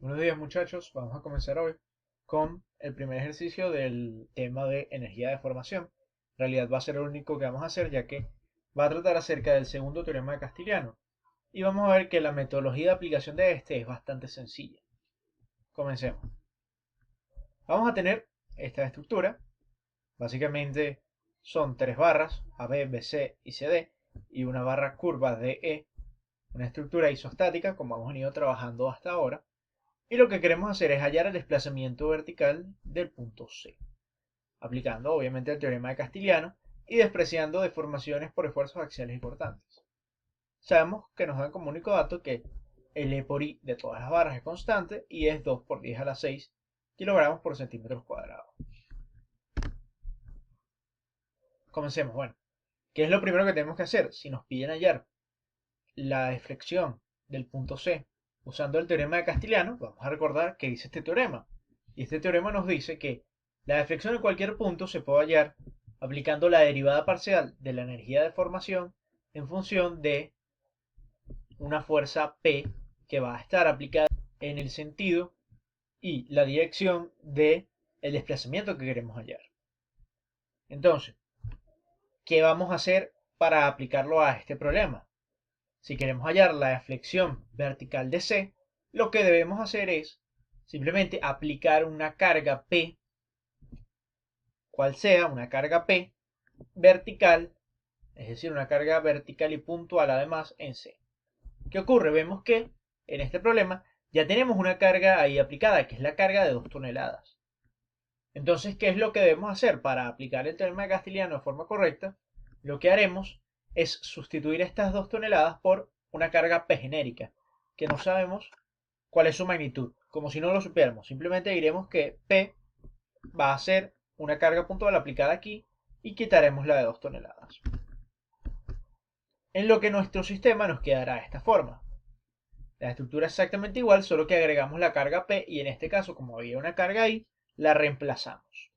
Buenos días muchachos, vamos a comenzar hoy con el primer ejercicio del tema de energía de formación. En realidad va a ser el único que vamos a hacer ya que va a tratar acerca del segundo teorema de Castiliano y vamos a ver que la metodología de aplicación de este es bastante sencilla. Comencemos. Vamos a tener esta estructura, básicamente son tres barras AB, BC y CD y una barra curva DE, una estructura isostática como hemos venido trabajando hasta ahora. Y lo que queremos hacer es hallar el desplazamiento vertical del punto C, aplicando obviamente el teorema de Castiliano y despreciando deformaciones por esfuerzos axiales importantes. Sabemos que nos dan como único dato que el E por I de todas las barras es constante y es 2 por 10 a la 6 kilogramos por centímetros cuadrados. Comencemos. Bueno, ¿qué es lo primero que tenemos que hacer? Si nos piden hallar la deflexión del punto C usando el teorema de Castiliano, vamos a recordar que dice este teorema. Y este teorema nos dice que la deflexión en cualquier punto se puede hallar aplicando la derivada parcial de la energía de formación en función de una fuerza P que va a estar aplicada en el sentido y la dirección del desplazamiento que queremos hallar. Entonces, ¿qué vamos a hacer para aplicarlo a este problema? Si queremos hallar la deflexión vertical de C, lo que debemos hacer es simplemente aplicar una carga P, cual sea una carga P vertical, es decir, una carga vertical y puntual además en C. ¿Qué ocurre? Vemos que en este problema ya tenemos una carga ahí aplicada, que es la carga de 2 toneladas. Entonces, ¿qué es lo que debemos hacer para aplicar el teorema de Castiliano de forma correcta? Lo que haremos es sustituir estas 2 toneladas por una carga P genérica, que no sabemos cuál es su magnitud, como si no lo supiéramos. Simplemente diremos que P va a ser una carga puntual aplicada aquí y quitaremos la de 2 toneladas. En lo que nuestro sistema nos quedará de esta forma. La estructura es exactamente igual, solo que agregamos la carga P y en este caso, como había una carga ahí, la reemplazamos.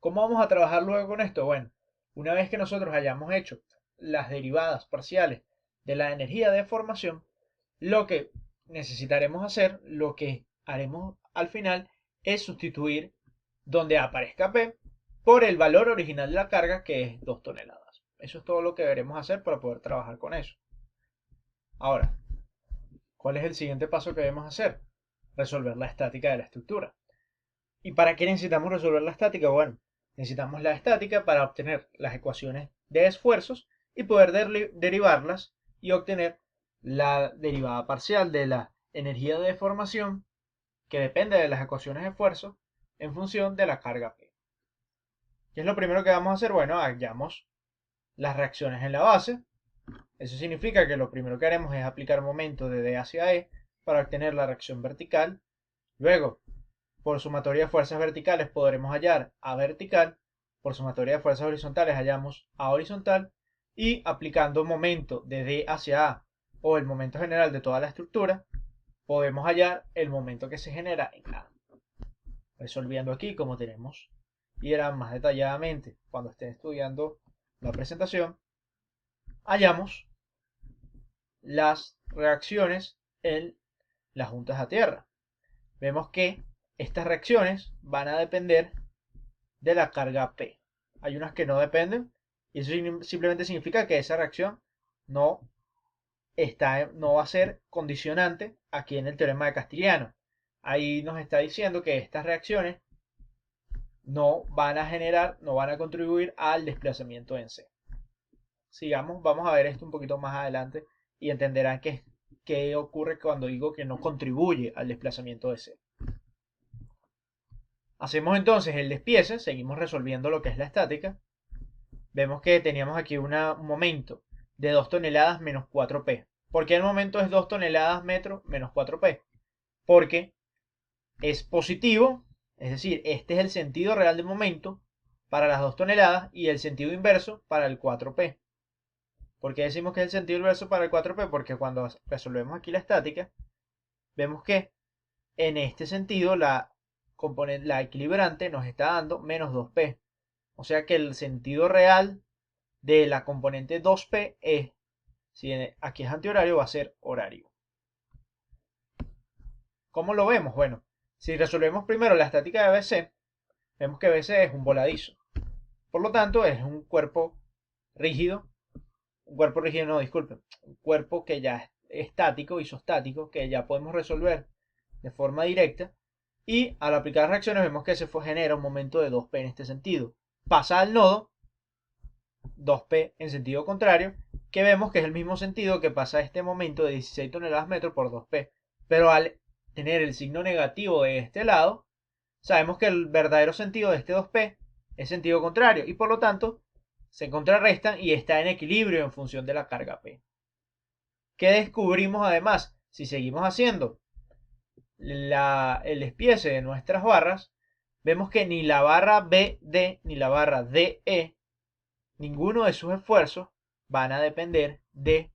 ¿Cómo vamos a trabajar luego con esto? Bueno, una vez que nosotros hayamos hecho las derivadas parciales de la energía de formación, lo que necesitaremos hacer, lo que haremos al final, es sustituir donde aparezca P por el valor original de la carga, que es 2 toneladas. Eso es todo lo que deberemos hacer para poder trabajar con eso. Ahora, ¿cuál es el siguiente paso que debemos hacer? Resolver la estática de la estructura. ¿Y para qué necesitamos resolver la estática? Bueno, necesitamos la estática para obtener las ecuaciones de esfuerzos y poder derivarlas y obtener la derivada parcial de la energía de deformación que depende de las ecuaciones de esfuerzo en función de la carga P. ¿Qué es lo primero que vamos a hacer? Bueno, hallamos las reacciones en la base. Eso significa que lo primero que haremos es aplicar momento de D hacia E para obtener la reacción vertical. Luego, por sumatoria de fuerzas verticales podremos hallar A vertical, por sumatoria de fuerzas horizontales hallamos A horizontal y aplicando momento de D hacia A o el momento general de toda la estructura, podemos hallar el momento que se genera en A. Resolviendo aquí como tenemos y era más detalladamente cuando estén estudiando la presentación, hallamos las reacciones en las juntas a tierra. Vemos que estas reacciones van a depender de la carga P. Hay unas que no dependen y eso simplemente significa que esa reacción no, no va a ser condicionante aquí en el teorema de Castiliano. Ahí nos está diciendo que estas reacciones no van a generar, no van a contribuir al desplazamiento en C. Sigamos, vamos a ver esto un poquito más adelante y entenderán qué ocurre cuando digo que no contribuye al desplazamiento de C. Hacemos entonces el despiece, seguimos resolviendo lo que es la estática. Vemos que teníamos aquí un momento de 2 toneladas menos 4P. ¿Por qué el momento es 2 toneladas metro menos 4P? Porque es positivo, es decir, este es el sentido real del momento para las 2 toneladas y el sentido inverso para el 4P. ¿Por qué decimos que es el sentido inverso para el 4P? Porque cuando resolvemos aquí la estática, vemos que en este sentido la equilibrante nos está dando menos 2P. O sea que el sentido real de la componente 2P es, si aquí es antihorario, va a ser horario. ¿Cómo lo vemos? Bueno, si resolvemos primero la estática de BC, vemos que BC es un voladizo. Por lo tanto, es un cuerpo rígido. Un cuerpo rígido, no, disculpen. Un cuerpo que ya es estático, isostático, que ya podemos resolver de forma directa. Y al aplicar reacciones vemos que se genera un momento de 2P en este sentido. Pasa al nodo 2P en sentido contrario, que vemos que es el mismo sentido que pasa este momento de 16 toneladas metro por 2P. Pero al tener el signo negativo de este lado, sabemos que el verdadero sentido de este 2P es sentido contrario y por lo tanto se contrarrestan y está en equilibrio en función de la carga P. ¿Qué descubrimos además? Si seguimos haciendo el despiece de nuestras barras, vemos que ni la barra BD ni la barra DE, ninguno de sus esfuerzos van a depender de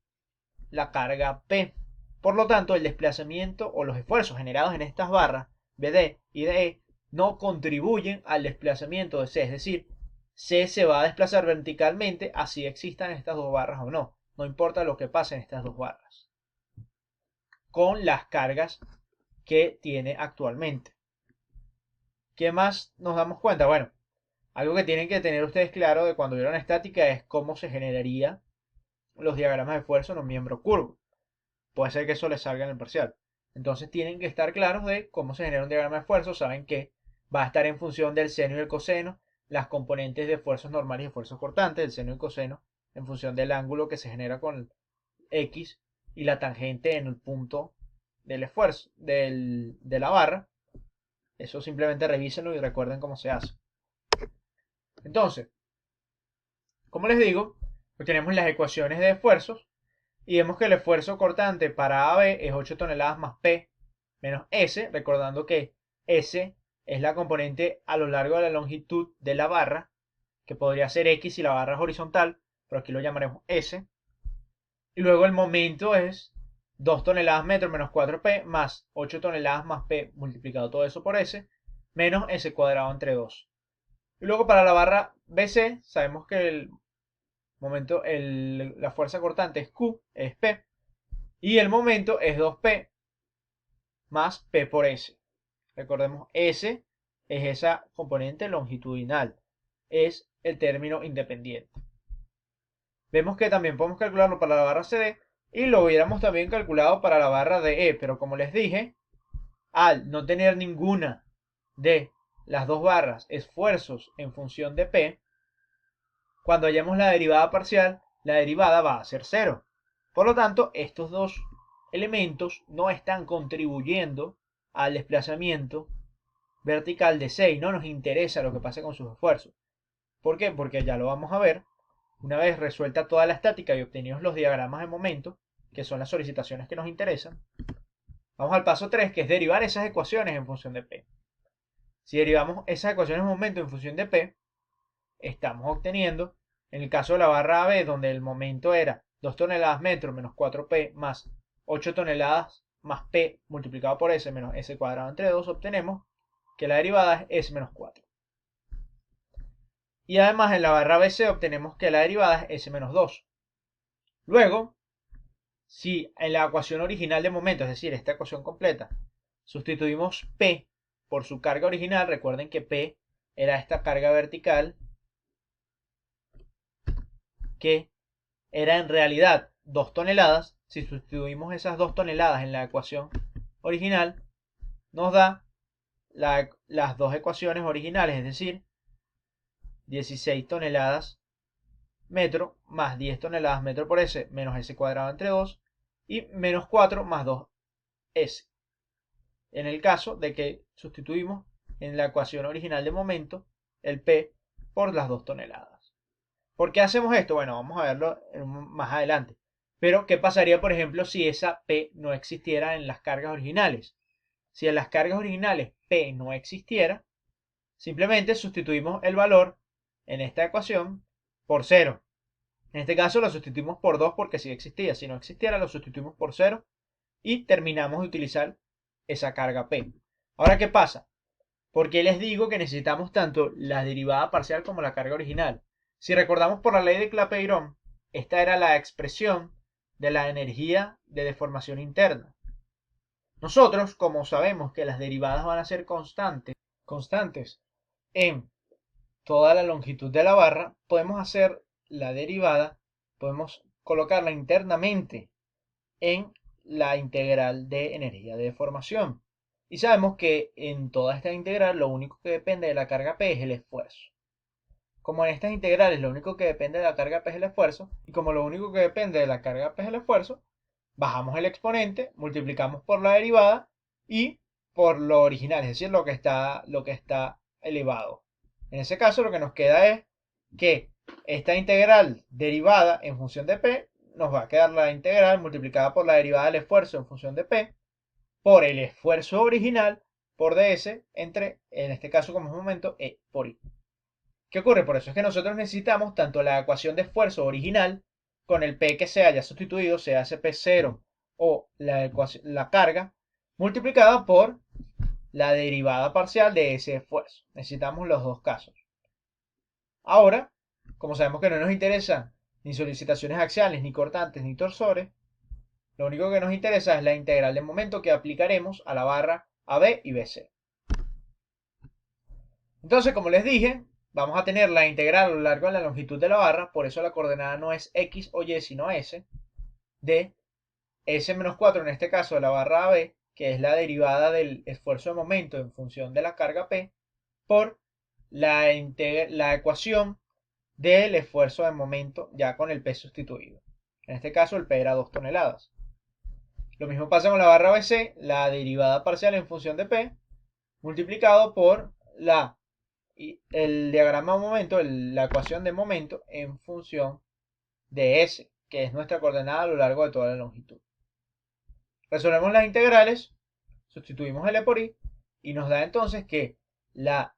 la carga P. Por lo tanto, el desplazamiento o los esfuerzos generados en estas barras BD y DE no contribuyen al desplazamiento de C, es decir, C se va a desplazar verticalmente así existan estas dos barras o no. No importa lo que pase en estas dos barras. Con las cargas que tiene actualmente. ¿Qué más nos damos cuenta? Bueno, algo que tienen que tener ustedes claro de cuando vieron estática es cómo se generaría los diagramas de esfuerzo en un miembro curvo. Puede ser que eso les salga en el parcial. Entonces tienen que estar claros de cómo se genera un diagrama de esfuerzo. Saben que va a estar en función del seno y el coseno, las componentes de esfuerzos normales y esfuerzos cortantes, el seno y el coseno, en función del ángulo que se genera con el X y la tangente en el punto del esfuerzo, de la barra. Eso simplemente revísenlo y recuerden cómo se hace. Entonces, como les digo, pues tenemos las ecuaciones de esfuerzos y vemos que el esfuerzo cortante para AB es 8 toneladas más P menos S, recordando que S es la componente a lo largo de la longitud de la barra, que podría ser X si la barra es horizontal, pero aquí lo llamaremos S. Y luego el momento es 2 toneladas metro menos 4P más 8 toneladas más P multiplicado todo eso por S, menos S cuadrado entre 2. Y luego para la barra BC sabemos que el momento, la fuerza cortante es Q, es P, y el momento es 2P más P por S. Recordemos, S es esa componente longitudinal, es el término independiente. Vemos que también podemos calcularlo para la barra CD y lo hubiéramos también calculado para la barra DE, pero como les dije, al no tener ninguna de las dos barras esfuerzos en función de P, cuando hallemos la derivada parcial, la derivada va a ser 0. Por lo tanto, estos dos elementos no están contribuyendo al desplazamiento vertical de C y no nos interesa lo que pase con sus esfuerzos. ¿Por qué? Porque ya lo vamos a ver una vez resuelta toda la estática y obtenidos los diagramas de momento, que son las solicitaciones que nos interesan. Vamos al paso 3, que es derivar esas ecuaciones en función de P. Si derivamos esas ecuaciones de momento en función de P, estamos obteniendo, en el caso de la barra AB, donde el momento era 2 toneladas metro menos 4P más 8 toneladas más P multiplicado por S menos S cuadrado entre 2, obtenemos que la derivada es S menos 4. Y además en la barra BC obtenemos que la derivada es S menos 2. Luego, si en la ecuación original de momento, es decir, esta ecuación completa, sustituimos P por su carga original, recuerden que P era esta carga vertical, que era en realidad 2 toneladas. Si sustituimos esas 2 toneladas en la ecuación original, nos da las dos ecuaciones originales, es decir, 16 toneladas metro más 10 toneladas metro por S menos S cuadrado entre 2 y menos 4 más 2S. En el caso de que sustituimos en la ecuación original de momento el P por las 2 toneladas. ¿Por qué hacemos esto? Bueno, vamos a verlo más adelante. Pero, ¿qué pasaría, por ejemplo, si esa P no existiera en las cargas originales? Si en las cargas originales P no existiera, simplemente sustituimos el valor en esta ecuación por 0. En este caso lo sustituimos por 2 porque sí existía. Si no existiera, lo sustituimos por 0 y terminamos de utilizar esa carga P. Ahora, ¿qué pasa? ¿Por qué les digo que necesitamos tanto la derivada parcial como la carga original? Si recordamos por la ley de Clapeyron, esta era la expresión de la energía de deformación interna. Nosotros, como sabemos que las derivadas van a ser constantes en toda la longitud de la barra, podemos hacer la derivada, podemos colocarla internamente en la integral de energía de deformación. Y sabemos que en toda esta integral lo único que depende de la carga P es el esfuerzo. Como en estas integrales lo único que depende de la carga P es el esfuerzo, y como lo único que depende de la carga P es el esfuerzo, bajamos el exponente, multiplicamos por la derivada y por lo original, es decir, lo que está elevado. En ese caso lo que nos queda es que esta integral derivada en función de P nos va a quedar la integral multiplicada por la derivada del esfuerzo en función de P por el esfuerzo original por ds entre, en este caso como es momento, E por I. ¿Qué ocurre? Por eso es que nosotros necesitamos tanto la ecuación de esfuerzo original con el P que se haya sustituido, sea P0 o la carga, multiplicada por la derivada parcial de ese esfuerzo. Necesitamos los dos casos. Ahora, como sabemos que no nos interesan ni solicitaciones axiales, ni cortantes, ni torsores, lo único que nos interesa es la integral de momento que aplicaremos a la barra AB y BC. Entonces, como les dije, vamos a tener la integral a lo largo de la longitud de la barra, por eso la coordenada no es X o Y, sino S, de S-4 en este caso de la barra AB, que es la derivada del esfuerzo de momento en función de la carga P, por la ecuación del esfuerzo de momento ya con el P sustituido. En este caso el P era 2 toneladas. Lo mismo pasa con la barra BC, la derivada parcial en función de P, multiplicado por el diagrama de momento, la ecuación de momento en función de S, que es nuestra coordenada a lo largo de toda la longitud. Resolvemos las integrales, sustituimos el E por I y nos da entonces que la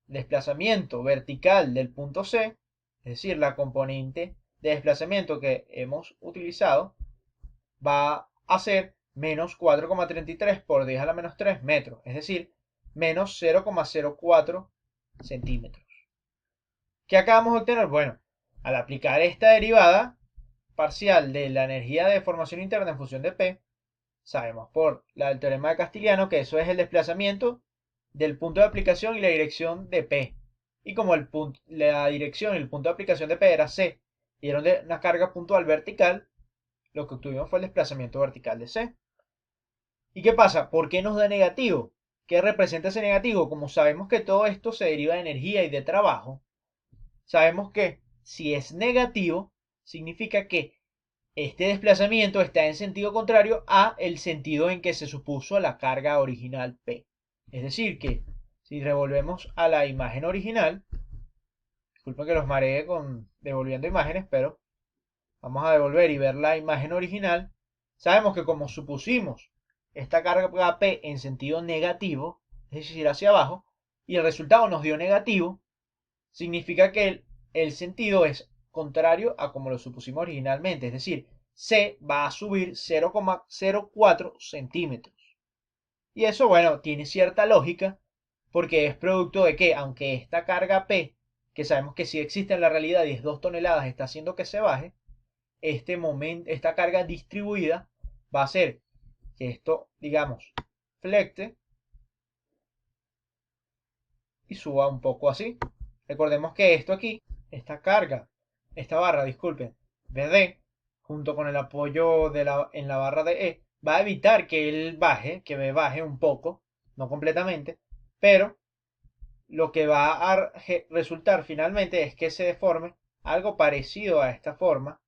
desplazamiento vertical del punto C, es decir, la componente de desplazamiento que hemos utilizado, va a ser menos 4,33 por 10 a la menos 3 metros, es decir, menos 0,04 centímetros. ¿Qué acabamos de obtener? Bueno, al aplicar esta derivada parcial de la energía de deformación interna en función de P, sabemos por el teorema de Castiliano que eso es el desplazamiento del punto de aplicación y la dirección de P. Y como la dirección y el punto de aplicación de P era C y era una carga puntual vertical, lo que obtuvimos fue el desplazamiento vertical de C. ¿Y qué pasa? ¿Por qué nos da negativo? ¿Qué representa ese negativo? Como sabemos que todo esto se deriva de energía y de trabajo, sabemos que si es negativo, significa que este desplazamiento está en sentido contrario a el sentido en que se supuso la carga original P. Es decir, que si revolvemos a la imagen original, disculpen que los maree con devolviendo imágenes, pero vamos a devolver y ver la imagen original, sabemos que como supusimos esta carga P en sentido negativo, es decir, hacia abajo, y el resultado nos dio negativo, significa que el sentido es contrario a como lo supusimos originalmente, es decir, C va a subir 0,04 centímetros. Y eso, bueno, tiene cierta lógica porque es producto de que, aunque esta carga P, que sabemos que sí existe en la realidad y es 2 toneladas, está haciendo que se baje, esta carga distribuida va a hacer que esto, digamos, flecte y suba un poco así. Recordemos que esto aquí, esta barra, disculpen, de D, junto con el apoyo en la barra de E, va a evitar que él baje, que me baje un poco, no completamente, pero lo que va a resultar finalmente es que se deforme algo parecido a esta forma,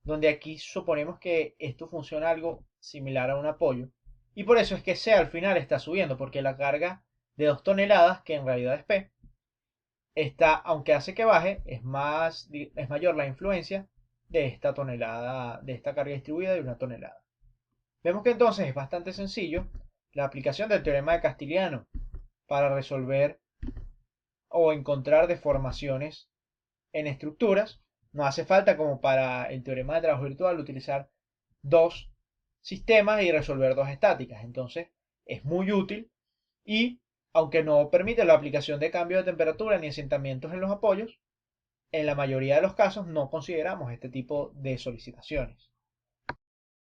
donde aquí suponemos que esto funciona algo similar a un apoyo, y por eso es que C al final está subiendo, porque la carga de 2 toneladas, que en realidad es P, aunque hace que baje, es mayor la influencia de esta tonelada, de esta carga distribuida de 1 tonelada. Vemos que entonces es bastante sencillo la aplicación del teorema de Castiliano para resolver o encontrar deformaciones en estructuras. No hace falta, como para el teorema de trabajo virtual, utilizar dos sistemas y resolver dos estáticas. Entonces es muy útil y, aunque no permite la aplicación de cambio de temperatura ni asentamientos en los apoyos, en la mayoría de los casos no consideramos este tipo de solicitaciones.